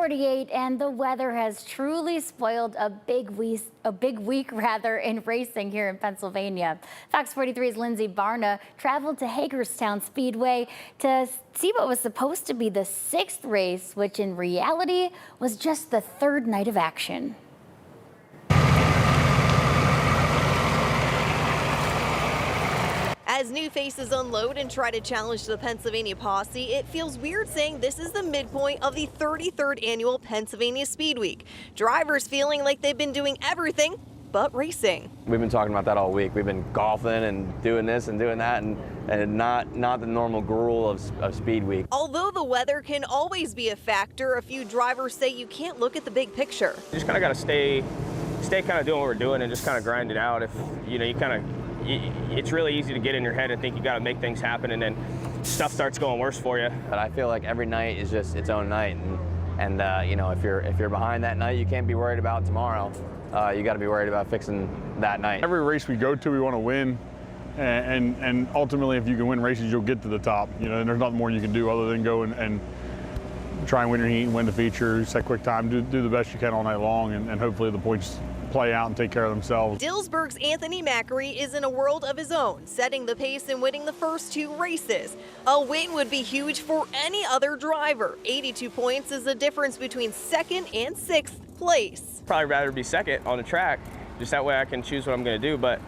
48, and the weather has truly spoiled a big week in racing here in Pennsylvania. Fox 43's Lindsay Barna traveled to Hagerstown Speedway to see what was supposed to be the 6th race, which in reality was just the 3rd night of action. As new faces unload and try to challenge the Pennsylvania Posse, it feels weird saying this is the midpoint of the 33rd annual Pennsylvania Speedweek. Drivers feeling like they've been doing everything but racing. We've been talking about that all week. We've been golfing and doing this and doing that, and not the normal gruel of Speed Week. Although the weather can always be a factor, a few drivers say you can't look at the big picture. You just kind of got to stay kind of doing what we're doing and just kind of grind it out. If it's really easy to get in your head and think you got to make things happen, and then stuff starts going worse for you. But I feel like every night is just its own night, and if you're behind that night, you can't be worried about tomorrow. You got to be worried about fixing that night. Every race we go to, we want to win, and ultimately, if you can win races, you'll get to the top. And there's nothing more you can do other than go and try and win your heat, win the feature, set quick time, do the best you can all night long, and hopefully the points play out and take care of themselves. Dillsburg's Anthony Macri is in a world of his own, setting the pace and winning the first 2 races. A win would be huge for any other driver. 82 points is the difference between 2nd and 6th place. Probably rather be 2nd on the track, just that way I can choose what I'm going to do. But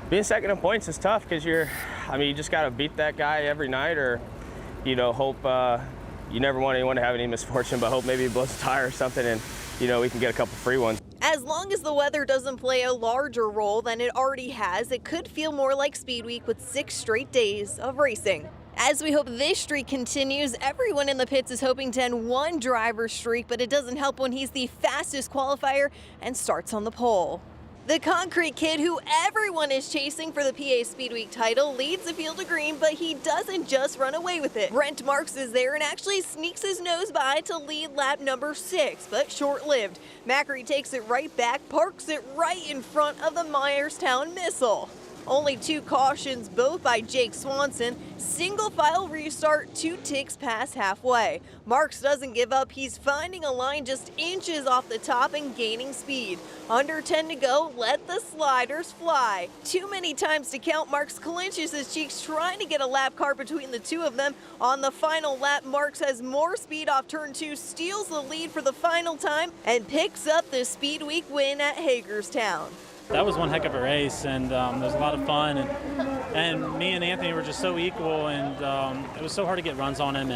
being 2nd in points is tough because you just got to beat that guy every night, or hope you never want anyone to have any misfortune, but hope maybe he blows a tire or something, and we can get a couple free ones. As long as the weather doesn't play a larger role than it already has, it could feel more like Speed Week with 6 straight days of racing. As we hope this streak continues, everyone in the pits is hoping to end one driver's streak, but it doesn't help when he's the fastest qualifier and starts on the pole. The concrete kid, who everyone is chasing for the PA Speedweek title, leads the field of green, but he doesn't just run away with it. Brent Marks is there and actually sneaks his nose by to lead lap number 6, but short-lived. Macri takes it right back, parks it right in front of the Hagerstown Missile. Only 2 cautions, both by Jake Swanson. Single file restart, 2 ticks past halfway. Marks doesn't give up. He's finding a line just inches off the top and gaining speed. Under 10 to go, let the sliders fly. Too many times to count. Marks clenches his cheeks, trying to get a lap car between the 2 of them. On the final lap, Marks has more speed off turn 2, steals the lead for the final time, and picks up the Speed Week win at Hagerstown. That was one heck of a race, and it was a lot of fun, and me and Anthony were just so equal, and it was so hard to get runs on him,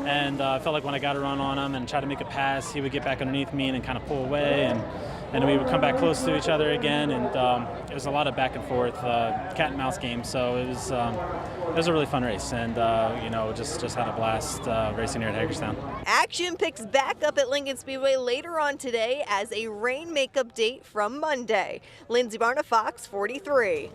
and I felt like when I got a run on him and tried to make a pass, he would get back underneath me and kind of pull away, and we would come back close to each other again, and it was a lot of back and forth, cat and mouse game. So it was a really fun race, and just had a blast racing here at Hagerstown. Action picks back up at Lincoln Speedway later on today as a rain makeup date from Monday. Lindsay Barna, Fox 43.